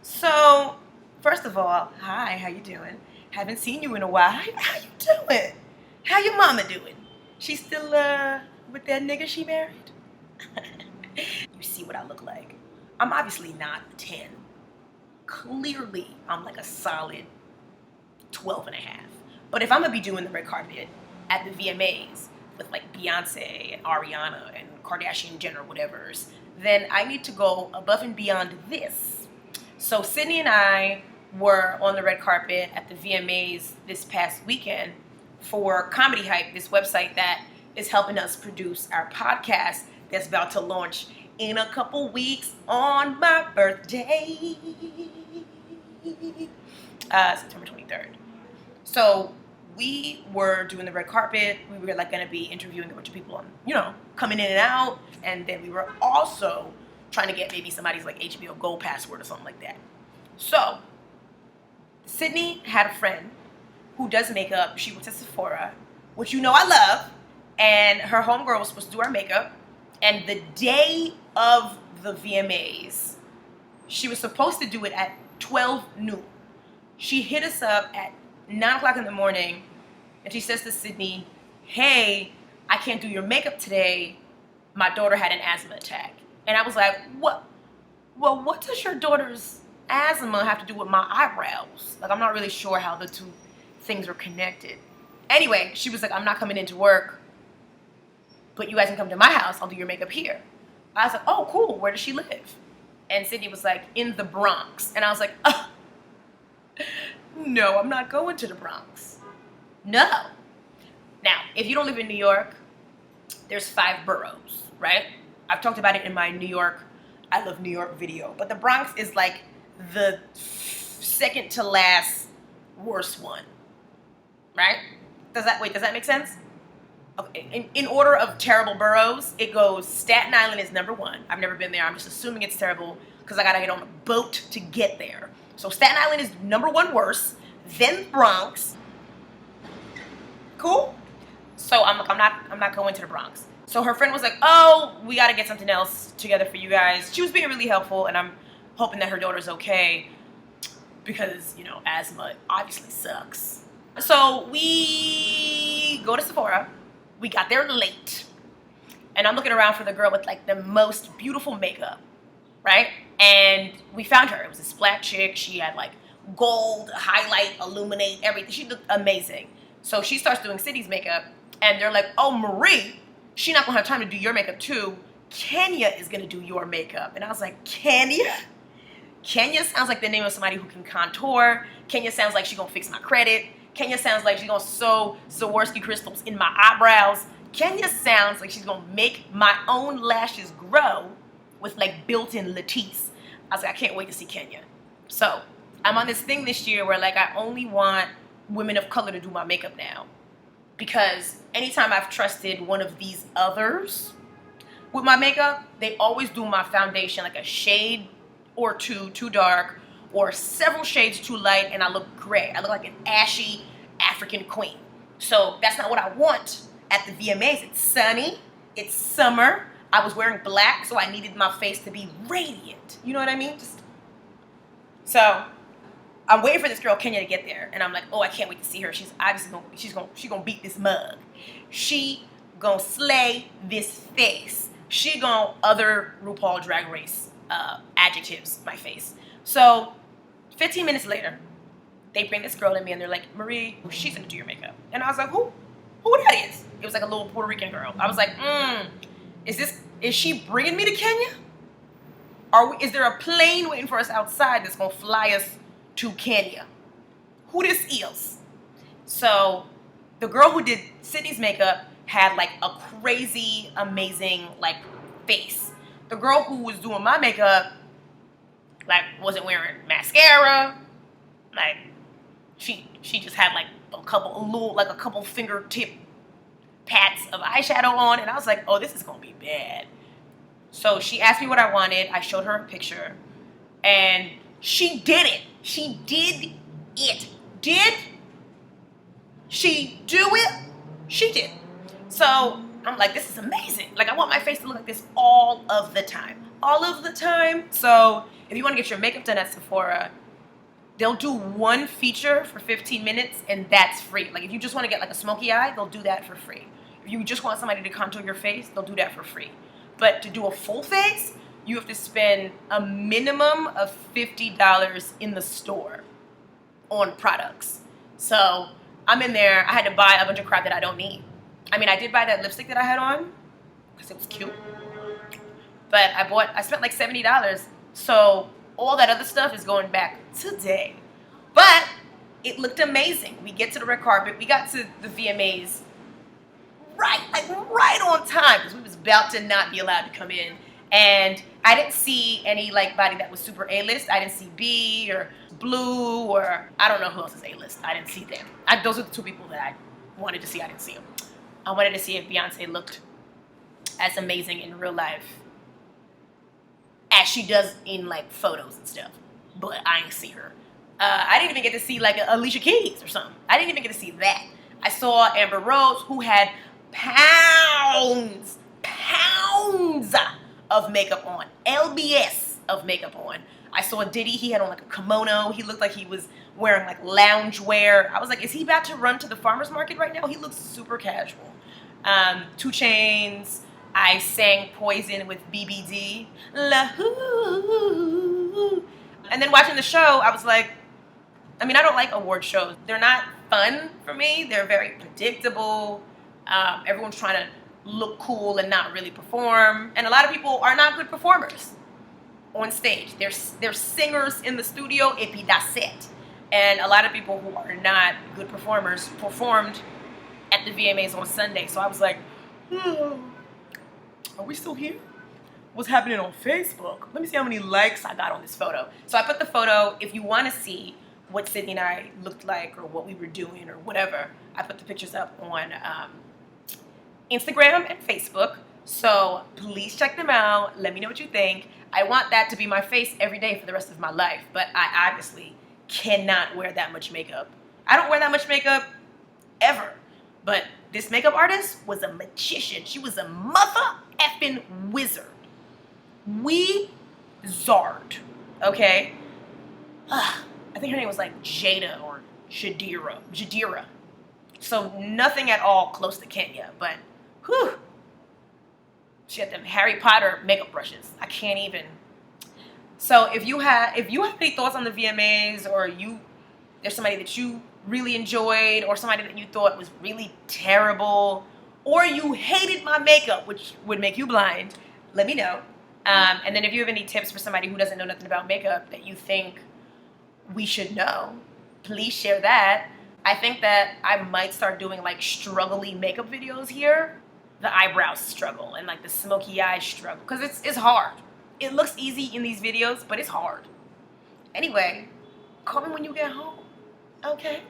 So, first of all, hi, how you doing? Haven't seen you in a while. How you doing? How your mama doing? She still with that nigga she married? You see what I look like. I'm obviously not 10. Clearly, I'm like a solid 12 and a half. But if I'm gonna be doing the red carpet at the VMAs with like Beyonce and Ariana and Kardashian Jenner whatever's, then I need to go above and beyond this. So Sydney and I were on the red carpet at the VMAs this past weekend for Comedy Hype, this website that is helping us produce our podcast that's about to launch in a couple weeks on my birthday, September 23rd. So we were doing the red carpet. We were like going to be interviewing a bunch of people on, coming in and out. And then we were also trying to get maybe somebody's like HBO Gold password or something like that. So Sydney had a friend who does makeup. She works at Sephora, which I love. And her homegirl was supposed to do our makeup. And the day of the VMAs, she was supposed to do it at 12 noon. She hit us up at 9 o'clock in the morning, and she says to Sydney, hey, I can't do your makeup today. My daughter had an asthma attack. And I was like, what? Well, what does your daughter's asthma have to do with my eyebrows? Like, I'm not really sure how the two things are connected. Anyway, she was like, I'm not coming into work, but you guys can come to my house. I'll do your makeup here. I was like, oh, cool. Where does she live? And Sydney was like, in the Bronx. And I was like, oh, no, I'm not going to the Bronx. No. Now, if you don't live in New York, there's 5 boroughs, right? I've talked about it in my New York, I Love New York video. But the Bronx is like the second to last worst one, right? Does that make sense? Okay. In order of terrible boroughs, it goes Staten Island is number 1. I've never been there. I'm just assuming it's terrible because I got to get on a boat to get there. So Staten Island is number 1 worst, then Bronx. Cool? So I'm not going to the Bronx. So her friend was like, oh, we got to get something else together for you guys. She was being really helpful, and I'm hoping that her daughter's okay because, asthma obviously sucks. So we go to Sephora. We got there late, and I'm looking around for the girl with like the most beautiful makeup, right? And we found her. It was this black chick. She had like gold, highlight, illuminate, everything. She looked amazing. So she starts doing Sydney's makeup, and they're like, oh, Marie, she's not gonna have time to do your makeup too. Kenya is gonna do your makeup. And I was like, Kenya? Kenya sounds like the name of somebody who can contour. Kenya sounds like she's gonna fix my credit. Kenya sounds like she's gonna sew Swarovski crystals in my eyebrows. Kenya sounds like she's gonna make my own lashes grow with like built-in lattice. I was like, I can't wait to see Kenya. So I'm on this thing this year where like I only want women of color to do my makeup now. Because anytime I've trusted one of these others with my makeup, they always do my foundation like a shade or two too dark, or several shades too light, and I look gray. I look like an ashy African queen. So that's not what I want at the VMAs. It's sunny, it's summer. I was wearing black, so I needed my face to be radiant. You know what I mean? So I'm waiting for this girl Kenya to get there, and I'm like, oh, I can't wait to see her. She's obviously gonna beat this mug. She gonna slay this face. She gonna other RuPaul Drag Race adjectives my face. So 15 minutes later, they bring this girl to me and they're like, Marie, she's gonna do your makeup. And I was like, who that is? It was like a little Puerto Rican girl. I was like, is she bringing me to Kenya? Is there a plane waiting for us outside that's gonna fly us to Kenya? Who this is? So the girl who did Sydney's makeup had like a crazy, amazing like face. The girl who was doing my makeup like wasn't wearing mascara. Like she just had like a couple fingertip pats of eyeshadow on, and I was like, oh, this is gonna be bad. So she asked me what I wanted. I showed her a picture, and she did it. She did it. Did she do it? She did. So I'm like, this is amazing. Like, I want my face to look like this all of the time. all of the time. So if you want to get your makeup done at Sephora, they'll do one feature for 15 minutes and that's free. Like if you just want to get like a smoky eye, they'll do that for free. If you just want somebody to contour your face, they'll do that for free. But to do a full face, you have to spend a minimum of $50 in the store on products. So I'm in there, I had to buy a bunch of crap that I don't need. I mean, I did buy that lipstick that I had on because it was cute. But I spent like $70. So all that other stuff is going back today. But it looked amazing. We get to the red carpet. We got to the VMAs right on time because we was about to not be allowed to come in. And I didn't see any like body that was super A-list. I didn't see B or Blue or I don't know who else is A-list. I didn't see them. Those are the two people that I wanted to see. I didn't see them. I wanted to see if Beyonce looked as amazing in real life as she does in like photos and stuff. But I ain't see her. I didn't even get to see like Alicia Keys or something. I didn't even get to see that. I saw Amber Rose, who had pounds of makeup on. LBS of makeup on. I saw Diddy, he had on like a kimono. He looked like he was wearing like lounge wear. I was like, is he about to run to the farmer's market right now? He looks super casual. 2 Chainz. I sang Poison with BBD. And then watching the show, I was like, I mean, I don't like award shows. They're not fun for me. They're very predictable. Everyone's trying to look cool and not really perform. And a lot of people are not good performers on stage. They're singers in the studio, et puis that's it. And a lot of people who are not good performers performed at the VMAs on Sunday. So I was like, are we still here? What's happening on Facebook? Let me see how many likes I got on this photo. So I put the photo, if you want to see what Sydney and I looked like or what we were doing or whatever, I put the pictures up on Instagram and Facebook. So please check them out. Let me know what you think. I want that to be my face every day for the rest of my life, but I obviously cannot wear that much makeup. I don't wear that much makeup ever. But this makeup artist was a magician. She was a mother effing wizard. Wizard, okay? I think her name was like Jada or Jadira. So nothing at all close to Kenya, but whew. She had them Harry Potter makeup brushes. I can't even. So if you have any thoughts on the VMAs, or there's somebody that you really enjoyed, or somebody that you thought was really terrible, or you hated my makeup, which would make you blind, let me know. And then if you have any tips for somebody who doesn't know nothing about makeup that you think we should know, please share that. I think that I might start doing like struggly makeup videos here. The eyebrows struggle and like the smoky eye struggle, because it's hard. It looks easy in these videos, but it's hard. Anyway, call me when you get home, okay?